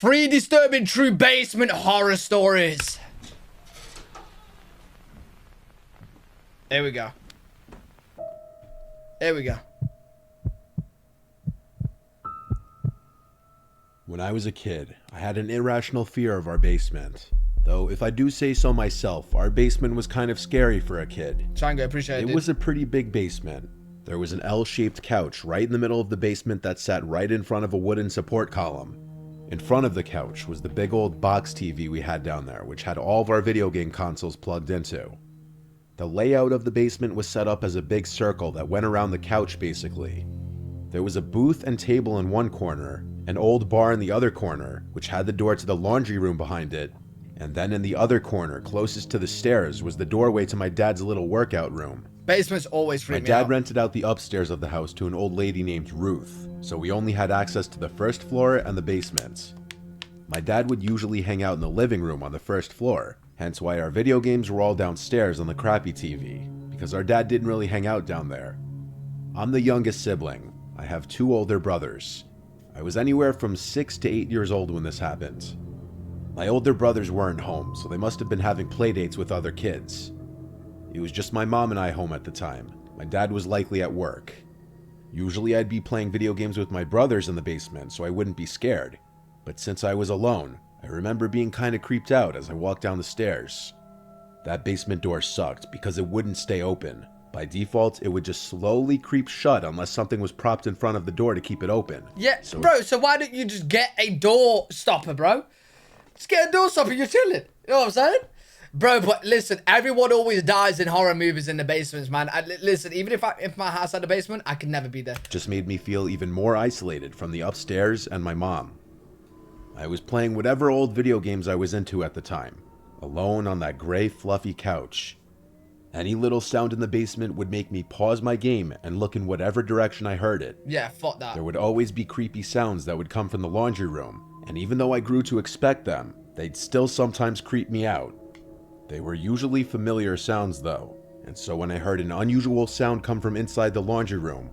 Three disturbing true basement horror stories. Here we go. Here we go. When I was a kid, I had an irrational fear of our basement. Though, if I do say so myself, our basement was kind of scary for a kid. Chango, appreciate it. It was a pretty big basement. There was an L-shaped couch right in the middle of the basement that sat right in front of a wooden support column. In front of the couch was the big old box TV we had down there, which had all of our video game consoles plugged into. The layout of the basement was set up as a big circle that went around the couch basically. There was a booth and table in one corner, an old bar in the other corner, which had the door to the laundry room behind it, and then in the other corner, closest to the stairs, was the doorway to my dad's little workout room. Basements always freak me out. My dad rented out the upstairs of the house to an old lady named Ruth, so we only had access to the first floor and the basement. My dad would usually hang out in the living room on the first floor, hence why our video games were all downstairs on the crappy TV, because our dad didn't really hang out down there. I'm the youngest sibling. I have two older brothers. I was anywhere from 6 to 8 years old when this happened. My older brothers weren't home, so they must have been having playdates with other kids. It was just my mom and I home at the time. My dad was likely at work. Usually I'd be playing video games with my brothers in the basement, so I wouldn't be scared. But since I was alone, I remember being kinda creeped out as I walked down the stairs. That basement door sucked because it wouldn't stay open. By default, it would just slowly creep shut unless something was propped in front of the door to keep it open. Yeah, bro, so why don't you just get a door stopper, bro? Just get a door stopper, you're chilling. You know what I'm saying? Bro, but listen, everyone always dies in horror movies in the basements, man. Listen, even if my house had a basement, I could never be there. Just made me feel even more isolated from the upstairs and my mom. I was playing whatever old video games I was into at the time, alone on that gray fluffy couch. Any little sound in the basement would make me pause my game and look in whatever direction I heard it. Yeah, fuck that. There would always be creepy sounds that would come from the laundry room, and even though I grew to expect them, they'd still sometimes creep me out. They were usually familiar sounds though, and so when I heard an unusual sound come from inside the laundry room,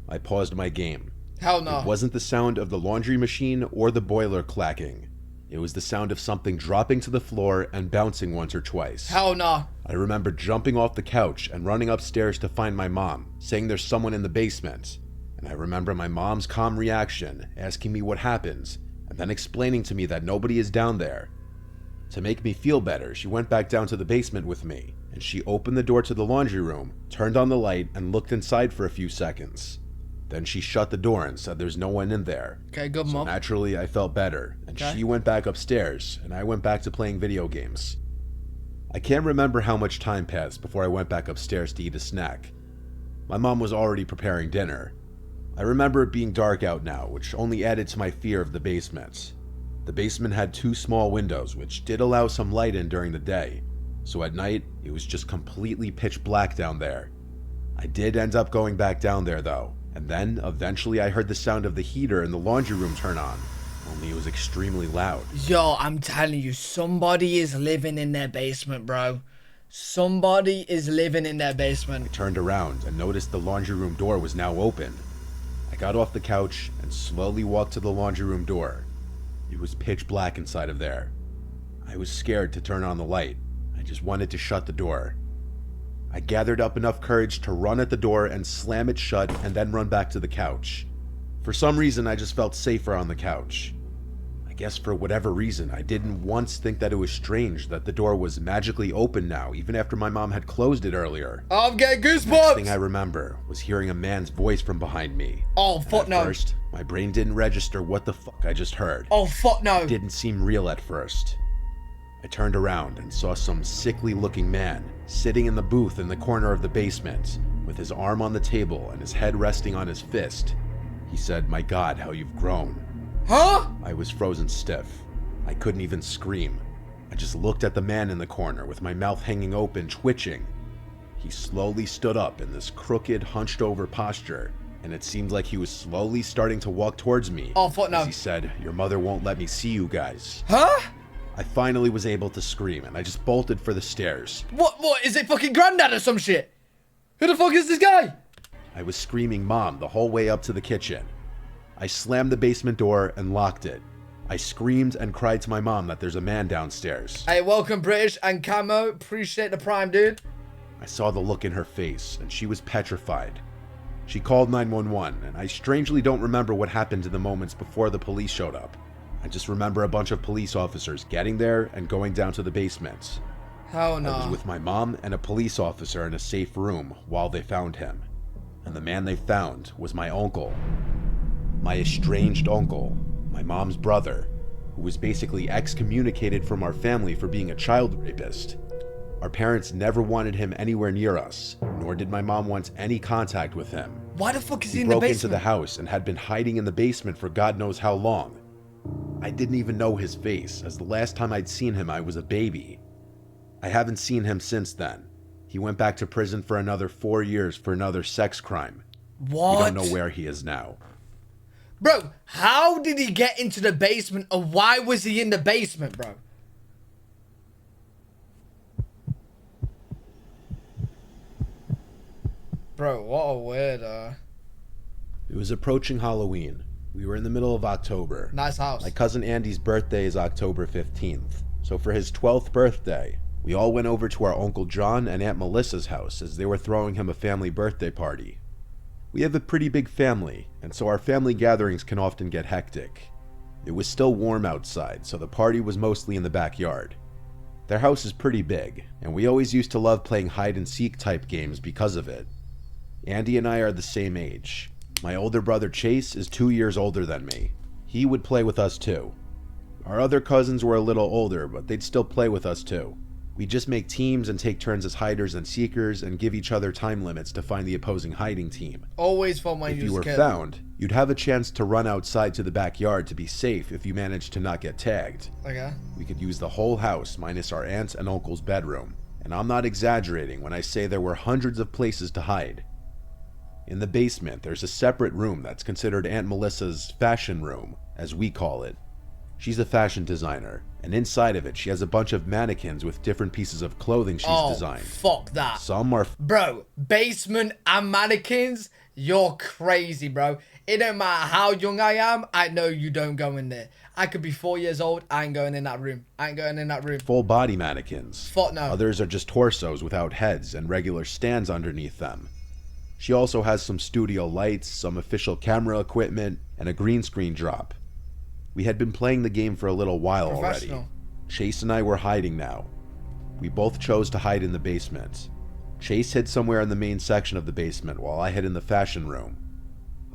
I paused my game. Hell no. It wasn't the sound of the laundry machine or the boiler clacking. It was the sound of something dropping to the floor and bouncing once or twice. Hell no. I remember jumping off the couch and running upstairs to find my mom, saying there's someone in the basement. And I remember my mom's calm reaction, asking me what happens, and then explaining to me that nobody is down there. To make me feel better, she went back down to the basement with me, and she opened the door to the laundry room, turned on the light, and looked inside for a few seconds. Then she shut the door and said there's no one in there. Okay, good, so Mom. Naturally, I felt better, and she went back upstairs, and I went back to playing video games. I can't remember how much time passed before I went back upstairs to eat a snack. My mom was already preparing dinner. I remember it being dark out now, which only added to my fear of the basement. The basement had 2 small windows, which did allow some light in during the day, so at night, it was just completely pitch black down there. I did end up going back down there though, and then eventually I heard the sound of the heater in the laundry room turn on, only it was extremely loud. Yo, I'm telling you, somebody is living in their basement, bro. Somebody is living in their basement. I turned around and noticed the laundry room door was now open. I got off the couch and slowly walked to the laundry room door. It was pitch black inside of there. I was scared to turn on the light. I just wanted to shut the door. I gathered up enough courage to run at the door and slam it shut and then run back to the couch. For some reason, I just felt safer on the couch. I guess for whatever reason, I didn't once think that it was strange that the door was magically open now, even after my mom had closed it earlier. I'm getting The next goosebumps! thing I remember was hearing a man's voice from behind me. Oh, fuck no. At first, my brain didn't register what the fuck I just heard. Oh, fuck no. It didn't seem real at first. I turned around and saw some sickly looking man sitting in the booth in the corner of the basement with his arm on the table and his head resting on his fist. He said, "My God, how you've grown." Huh? I was frozen stiff. I couldn't even scream. I just looked at the man in the corner with my mouth hanging open, twitching. He slowly stood up in this crooked, hunched over posture, and it seemed like he was slowly starting to walk towards me. Oh, fuck no. As he said, "Your mother won't let me see you guys." Huh? I finally was able to scream, and I just bolted for the stairs. What, is it fucking granddad or some shit? Who the fuck is this guy? I was screaming Mom the whole way up to the kitchen. I slammed the basement door and locked it. I screamed and cried to my mom that there's a man downstairs. Hey, welcome British and Camo. Appreciate the prime, dude. I saw the look in her face, and she was petrified. She called 911, and I strangely don't remember what happened in the moments before the police showed up. I just remember a bunch of police officers getting there and going down to the basement. Hell no. I was with my mom and a police officer in a safe room while they found him. And the man they found was my uncle. My estranged uncle, my mom's brother, who was basically excommunicated from our family for being a child rapist. Our parents never wanted him anywhere near us, nor did my mom want any contact with him. Why the fuck is he He in the broke basement? into the house and had been hiding in the basement for God knows how long. I didn't even know his face, as the last time I'd seen him I was a baby. I haven't seen him since then. He went back to prison for another 4 years for another sex crime. What? We don't know where he is now. Bro, how did he get into the basement, or why was he in the basement, bro? Bro, what a weirdo. It was approaching Halloween. We were in the middle of October. Nice house. My cousin Andy's birthday is October 15th. So for his 12th birthday, we all went over to our Uncle John and Aunt Melissa's house as they were throwing him a family birthday party. We have a pretty big family, and so our family gatherings can often get hectic. It was still warm outside, so the party was mostly in the backyard. Their house is pretty big, and we always used to love playing hide-and-seek type games because of it. Andy and I are the same age. My older brother Chase is 2 years older than me. He would play with us too. Our other cousins were a little older, but they'd still play with us too. We'd just make teams and take turns as hiders and seekers and give each other time limits to find the opposing hiding team. Always fun when If you was were a kid. found, you'd have a chance to run outside to the backyard to be safe if you managed to not get tagged. Okay. We could use the whole house minus our aunt's and uncle's bedroom. And I'm not exaggerating when I say there were hundreds of places to hide. In the basement, there's a separate room that's considered Aunt Melissa's fashion room, as we call it. She's a fashion designer, and inside of it she has a bunch of mannequins with different pieces of clothing she's designed. Fuck that. Some are Bro, basement and mannequins? You're crazy, bro. It don't matter how young I am, I know you don't go in there. I could be 4 years old, I ain't going in that room. I ain't going in that room. full body mannequins. Fuck no. Others are just torsos without heads and regular stands underneath them. She also has some studio lights, some official camera equipment, and a green screen drop. We had been playing the game for a little while already. Professional. Chase and I were hiding now. We both chose to hide in the basement. Chase hid somewhere in the main section of the basement while I hid in the fashion room.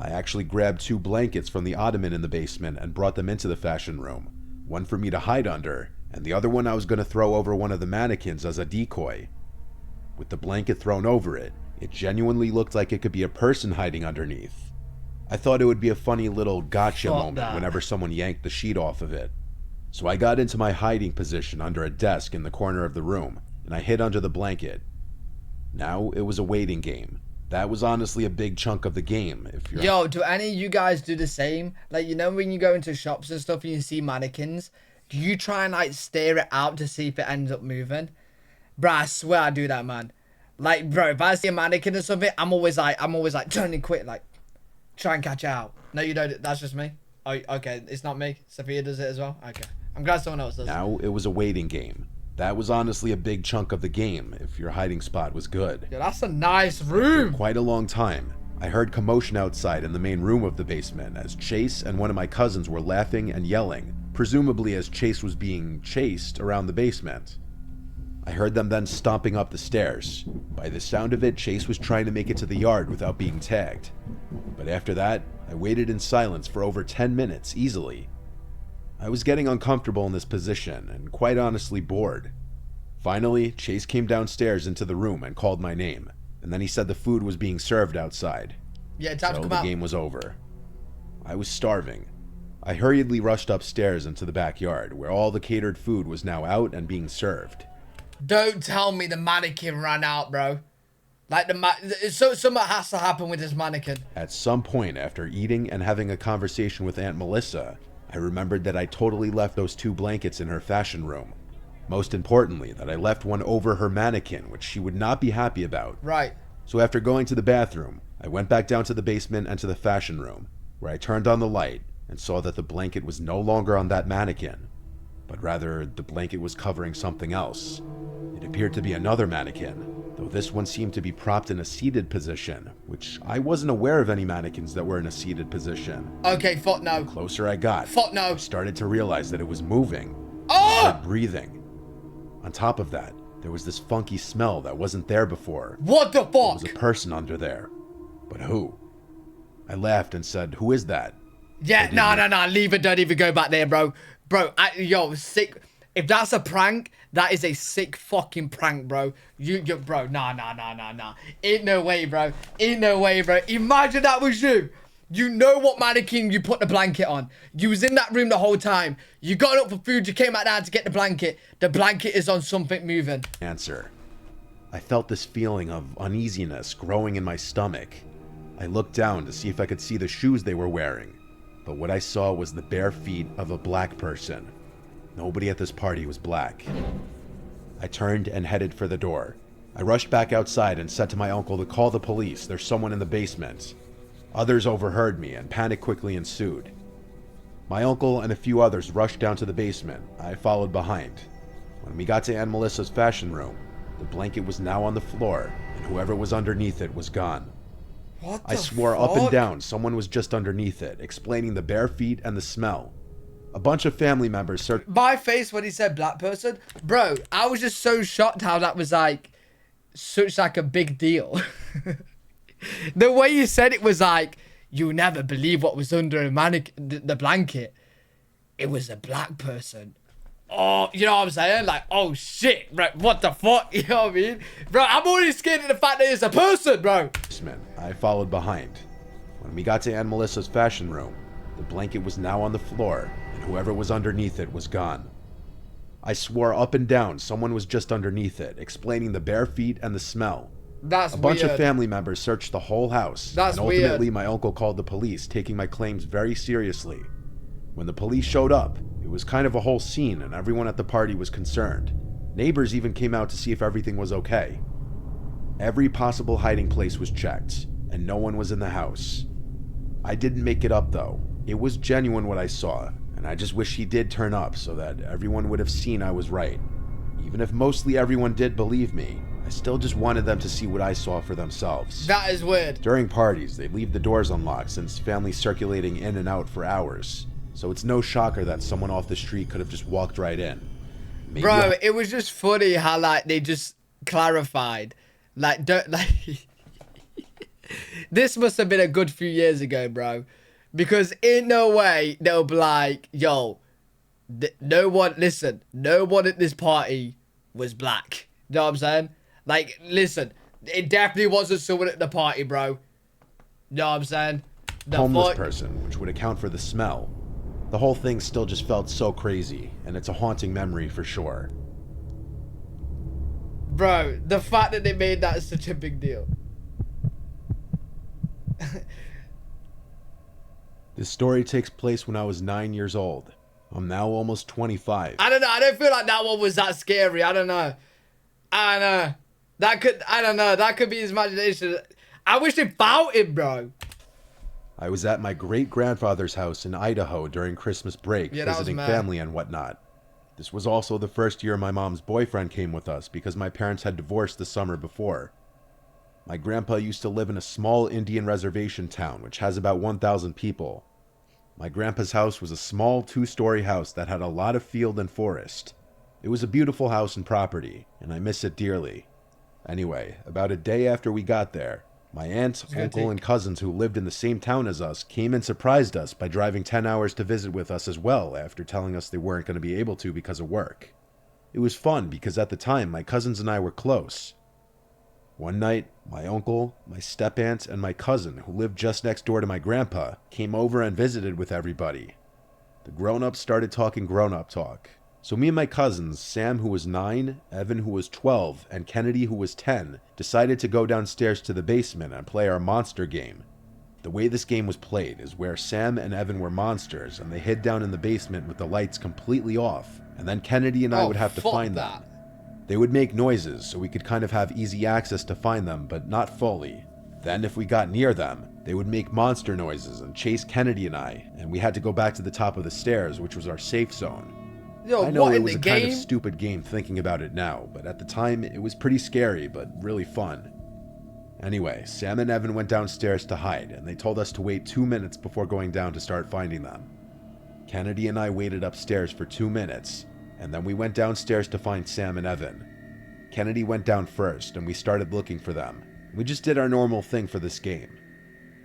I actually grabbed 2 blankets from the ottoman in the basement and brought them into the fashion room. One for me to hide under, and the other one I was going to throw over one of the mannequins as a decoy. With the blanket thrown over it, it genuinely looked like it could be a person hiding underneath. I thought it would be a funny little gotcha Fuck moment that. whenever someone yanked the sheet off of it. So I got into my hiding position under a desk in the corner of the room, and I hid under the blanket. Now it was a waiting game. That was honestly a big chunk of the game, if you're... Yo, do any of you guys do the same? Like, you know when you go into shops and stuff and you see mannequins, do you try and like stare it out to see if it ends up moving? Bruh, I swear I do that, man. Like, bro, if I see a mannequin or something, I'm always like turning quick, like, try and catch it out. No, you don't. That's just me. Oh, okay. It's not me. Sophia does it as well. Okay. I'm glad someone else does it. Now it was a waiting game. That was honestly a big chunk of the game, if your hiding spot was good. Yo, that's a nice room. Quite a long time, I heard commotion outside in the main room of the basement as Chase and one of my cousins were laughing and yelling, presumably as Chase was being chased around the basement. I heard them then stomping up the stairs. By the sound of it, Chase was trying to make it to the yard without being tagged. But after that, I waited in silence for over 10 minutes, easily. I was getting uncomfortable in this position, and quite honestly bored. Finally, Chase came downstairs into the room and called my name, and then he said the food was being served outside. Yeah, time to So come the out. game was over. I was starving. I hurriedly rushed upstairs into the backyard, where all the catered food was now out and being served. Don't tell me the mannequin ran out, bro. Like something has to happen with this mannequin. At some point after eating and having a conversation with Aunt Melissa, I remembered that I totally left those 2 blankets in her fashion room. Most importantly, that I left one over her mannequin, which she would not be happy about. Right. So after going to the bathroom, I went back down to the basement and to the fashion room. where I turned on the light and saw that the blanket was no longer on that mannequin, but rather the blanket was covering something else. It appeared to be another mannequin, though this one seemed to be propped in a seated position, which I wasn't aware of any mannequins that were in a seated position. Okay, fuck no. The closer I got, Fuck no. I started to realize that it was moving. Oh! Breathing. On top of that, there was this funky smell that wasn't there before. What the There was fuck? a person under there. But who? I laughed and said, "Who is that?" Yeah, no, leave it, don't even go back there, bro. Bro, yo, sick. If that's a prank, that is a sick fucking prank, bro. Bro, nah. Ain't no way, bro. Ain't no way, bro. Imagine that was you. You know what mannequin you put the blanket on. You was in that room the whole time. You got up for food, you came back down to get the blanket. The blanket is on something moving. Answer. I felt this feeling of uneasiness growing in my stomach. I looked down to see if I could see the shoes they were wearing, but what I saw was the bare feet of a black person. Nobody at this party was black. I turned and headed for the door. I rushed back outside and said to my uncle to call the police. There's someone in the basement. Others overheard me and panic quickly ensued. My uncle and a few others rushed down to the basement. I followed behind. When we got to Aunt Melissa's fashion room, the blanket was now on the floor, and whoever was underneath it was gone. What the I swore fuck? up and down someone was just underneath it, explaining the bare feet and the smell. A bunch of family members searched My face when he said black person. Bro, I was just so shocked how that was like, such like a big deal. The way you said it was like, you never believe what was under the blanket. It was a black person. Oh, you know what I'm saying? Like, oh shit, bro, what the fuck? You know what I mean? Bro, I'm already scared of the fact that it's a person, bro. I followed behind. When we got to Aunt Melissa's fashion room, the blanket was now on the floor, and whoever was underneath it was gone. I swore up and down someone was just underneath it, explaining the bare feet and the smell. That's A bunch weird. of family members searched the whole house, That's and ultimately weird. my uncle called the police, taking my claims very seriously. When the police showed up, it was kind of a whole scene and everyone at the party was concerned. Neighbors even came out to see if everything was okay. Every possible hiding place was checked, and no one was in the house. I didn't make it up though. It was genuine what I saw, and I just wish he did turn up so that everyone would have seen I was right. Even if mostly everyone did believe me, I still just wanted them to see what I saw for themselves. That is weird. During parties, they'd leave the doors unlocked since families circulating in and out for hours, so it's no shocker that someone off the street could have just walked right in. Maybe Bro, it was just funny how like they just clarified. Like, don't like this must have been a good few years ago, bro. Because in no way they'll be like, yo, no one at this party was black. You know what I'm saying? Like, listen, it definitely wasn't someone at the party, bro. You know what I'm saying? The homeless fuck- person, which would account for the smell. The whole thing still just felt so crazy, and it's a haunting memory for sure. Bro, the fact that they made that such a big deal. This story takes place when I was 9 years old. I'm now almost 25. I don't know. I don't feel like that one was that scary. I don't know. That could be his imagination. I wish they found him, bro. I was at my great-grandfather's house in Idaho during Christmas break, Yeah, that was visiting mad. family and whatnot. This was also the first year my mom's boyfriend came with us because my parents had divorced the summer before. My grandpa used to live in a small Indian reservation town which has about 1,000 people. My grandpa's house was a small 2-story house that had a lot of field and forest. It was a beautiful house and property, and I miss it dearly. Anyway, about a day after we got there, my aunt, uncle, and cousins who lived in the same town as us came and surprised us by driving 10 hours to visit with us as well after telling us they weren't going to be able to because of work. It was fun because at the time my cousins and I were close. One night, my uncle, my step-aunt, and my cousin, who lived just next door to my grandpa, came over and visited with everybody. The grown-ups started talking grown-up talk. So me and my cousins, Sam who was 9, Evan who was 12, and Kennedy who was 10, decided to go downstairs to the basement and play our monster game. The way this game was played is where Sam and Evan were monsters and they hid down in the basement with the lights completely off, and then Kennedy and I would have to find them. They would make noises so we could kind of have easy access to find them, but not fully. Then if we got near them, they would make monster noises and chase Kennedy and I, and we had to go back to the top of the stairs, which was our safe zone. Yo, I know what it in was the a game? kind of stupid game thinking about it now, but at the time it was pretty scary, but really fun. Anyway, Sam and Evan went downstairs to hide, and they told us to wait 2 minutes before going down to start finding them. Kennedy and I waited upstairs for 2 minutes, and then we went downstairs to find Sam and Evan. Kennedy went down first, and we started looking for them. We just did our normal thing for this game.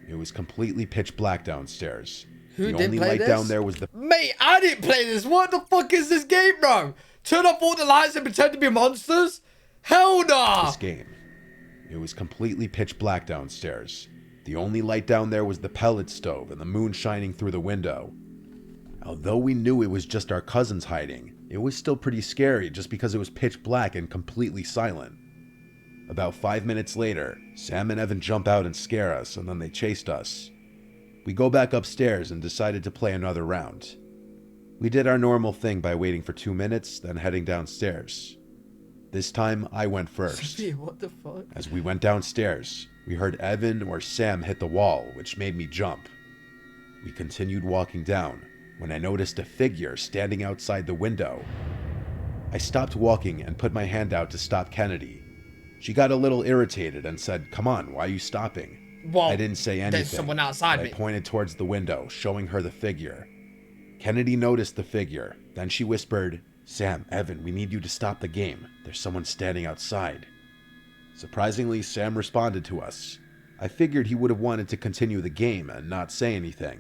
It was completely pitch black downstairs. Who the didn't only play light this? down there was the Mate, I didn't play this. What the fuck is this game, bro? Turn off all the lights and pretend to be monsters? Hell nah! this game. It was completely pitch black downstairs. The only light down there was the pellet stove and the moon shining through the window. Although we knew it was just our cousins hiding, it was still pretty scary just because it was pitch black and completely silent. About 5 minutes later, Sam and Evan jump out and scare us, and then they chased us. We go back upstairs and decided to play another round. We did our normal thing by waiting for 2 minutes, then heading downstairs. This time, I went first. What the fuck? As we went downstairs, we heard Evan or Sam hit the wall, which made me jump. We continued walking down, when I noticed a figure standing outside the window. I stopped walking and put my hand out to stop Kennedy. She got a little irritated and said, "Come on, why are you stopping?" Well, I didn't say anything. there's someone outside but me. I pointed towards the window, showing her the figure. Kennedy noticed the figure. Then she whispered, "Sam, Evan, we need you to stop the game. There's someone standing outside." Surprisingly, Sam responded to us. I figured he would have wanted to continue the game and not say anything.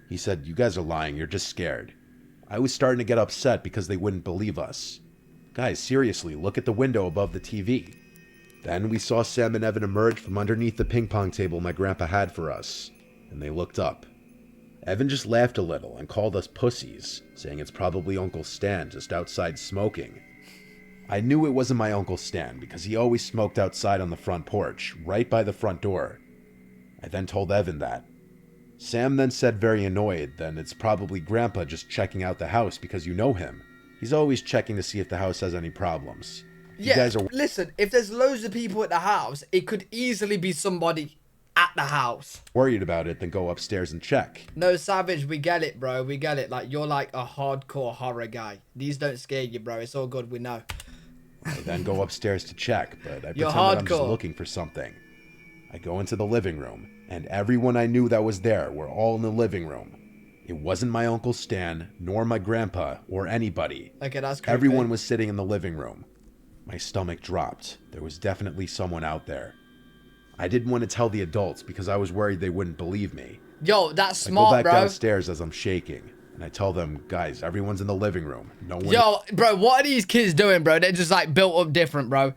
He said, "You guys are lying, you're just scared." I was starting to get upset because they wouldn't believe us. Guys, seriously, look at the window above the TV. Then we saw Sam and Evan emerge from underneath the ping pong table my grandpa had for us, and they looked up. Evan just laughed a little and called us pussies, saying it's probably Uncle Stan just outside smoking. I knew it wasn't my Uncle Stan because he always smoked outside on the front porch, right by the front door. I then told Evan that. Sam then said very annoyed, then it's probably Grandpa just checking out the house because you know him. He's always checking to see if the house has any problems. You Yeah, guys are listen, if there's loads of people at the house, it could easily be somebody at the house. worried about it, then go upstairs and check. No, Savage, we get it, bro. We get it. Like, you're like a hardcore horror guy. These don't scare you, bro. It's all good. We know. I then go upstairs to check, but I You're pretend that I'm just hardcore. looking for something. I go into the living room, and everyone I knew that was there were all in the living room. It wasn't my Uncle Stan, nor my grandpa, or anybody. Okay, that's creepy. Everyone was sitting in the living room. My stomach dropped. There was definitely someone out there. I didn't want to tell the adults because I was worried they wouldn't believe me. Yo, that's I go smart, back bro. downstairs as I'm shaking, and I tell them, "Guys, everyone's in the living room. No one." Yo, bro, what are these kids doing, bro? They're just like built up different, bro.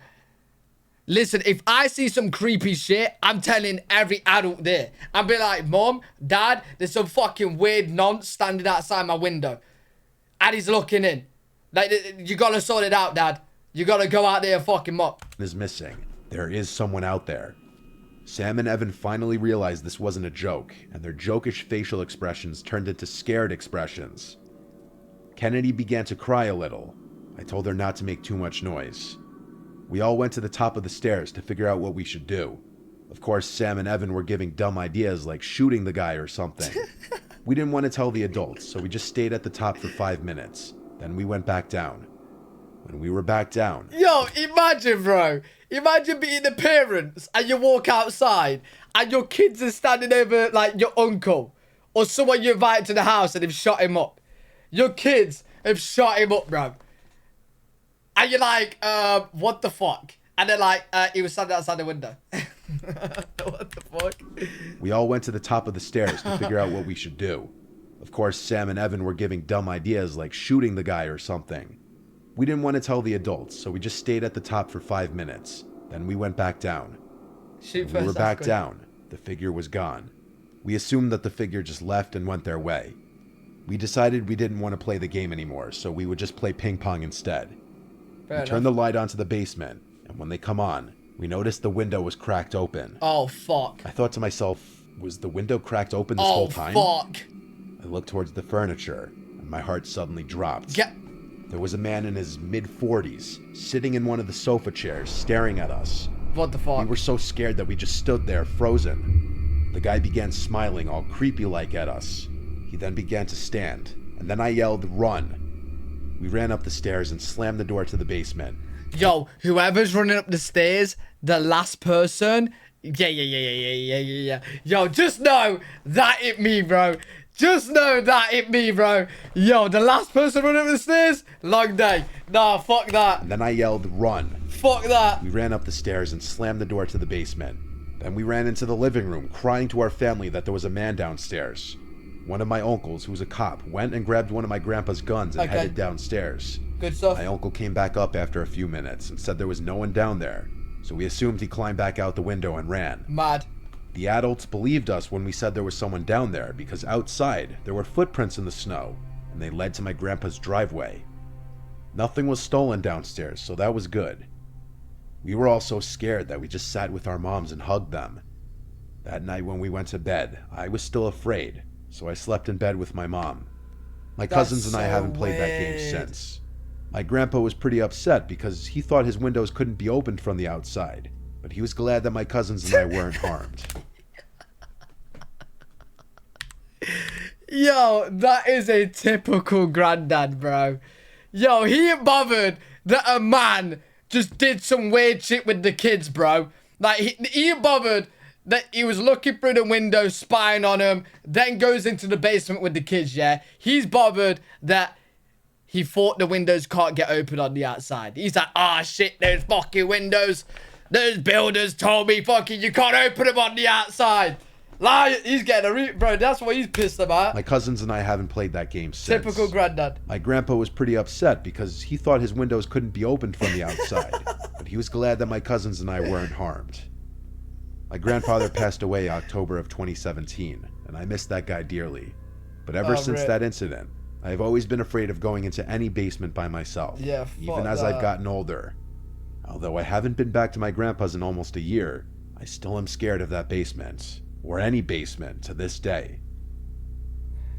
Listen, if I see some creepy shit, I'm telling every adult there. I'll be like, "Mom, Dad, there's some fucking weird nonce standing outside my window. And he's looking in. Like, you gotta sort it out, Dad. You gotta go out there and fucking mop." is missing. There is someone out there. Sam and Evan finally realized this wasn't a joke, and their jokish facial expressions turned into scared expressions. Kennedy began to cry a little. I told her not to make too much noise. We all went to the top of the stairs to figure out what we should do. Of course, Sam and Evan were giving dumb ideas like shooting the guy or something. We didn't want to tell the adults, so we just stayed at the top for 5 minutes. Then we went back down. When we were back down, Yo, imagine, bro. Imagine being the parents and you walk outside and your kids are standing over like your uncle or someone you invited to the house and they've shot him up. Your kids have shot him up, bro. And you're like, what the fuck? And they're like, he was standing outside the window. What the fuck? we all went to the top of the stairs to figure out what we should do. Of course, Sam and Evan were giving dumb ideas like shooting the guy or something. We didn't want to tell the adults, so we just stayed at the top for 5 minutes. Then we went back down. Shoot When we were first, back that's good. down, the figure was gone. We assumed that the figure just left and went their way. We decided we didn't want to play the game anymore, so we would just play ping pong instead. Fair We turned enough. the light onto the basement, and when they come on, we noticed the window was cracked open. Oh, fuck. I thought to myself, was the window cracked open this Oh, whole time? fuck. I looked towards the furniture, and my heart suddenly dropped. Get... There was a man in his mid-40s, sitting in one of the sofa chairs, staring at us. What the We fuck? were so scared that we just stood there, frozen. The guy began smiling, all creepy-like at us. He then began to stand, and then I yelled, "Run!" We ran up the stairs and slammed the door to the basement. Yo, whoever's running up the stairs, the last person. Yeah. Yo, just know that it me, bro. Just know that it me, bro. Yo, the last person running up the stairs, long day. Nah, fuck that. And then I yelled, "Run!" Fuck that. We ran up the stairs and slammed the door to the basement. Then we ran into the living room, crying to our family that there was a man downstairs. One of my uncles, who was a cop, went and grabbed one of my grandpa's guns and Okay. headed downstairs. Good stuff. My uncle came back up after a few minutes and said there was no one down there, so we assumed he climbed back out the window and ran. Mad. The adults believed us when we said there was someone down there because outside there were footprints in the snow and they led to my grandpa's driveway. Nothing was stolen downstairs, so that was good. We were all so scared that we just sat with our moms and hugged them. That night when we went to bed, I was still afraid, so I slept in bed with my mom. My cousins and I so haven't played that game weird. since. My grandpa was pretty upset because he thought his windows couldn't be opened from the outside, but he was glad that my cousins and I weren't harmed. Yo, that is a typical granddad, bro. Yo, he ain't bothered that a man just did some weird shit with the kids, bro. Like, he ain't bothered that he was looking through the window, spying on them, then goes into the basement with the kids, yeah? He's bothered that he thought the windows can't get open on the outside. He's like, ah, shit, those fucking windows. Those builders told me fucking you can't open them on the outside. Lie, he's getting bro, that's what he's pissed about. My cousins and I haven't played that game since. Typical granddad. My grandpa was pretty upset because he thought his windows couldn't be opened from the outside, but he was glad that my cousins and I weren't harmed. My grandfather passed away October of 2017, and I miss that guy dearly. But ever since rip. that incident, I have always been afraid of going into any basement by myself, Yeah, even fuck as that. I've gotten older. Although I haven't been back to my grandpa's in almost a year, I still am scared of that basement, or any basement to this day.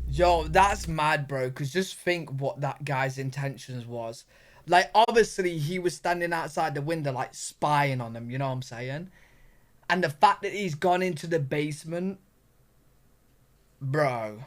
Yo, that's mad, bro, because just think what that guy's intentions was. Like, obviously, he was standing outside the window, like, spying on them, you know what I'm saying? And the fact that he's gone into the basement, bro,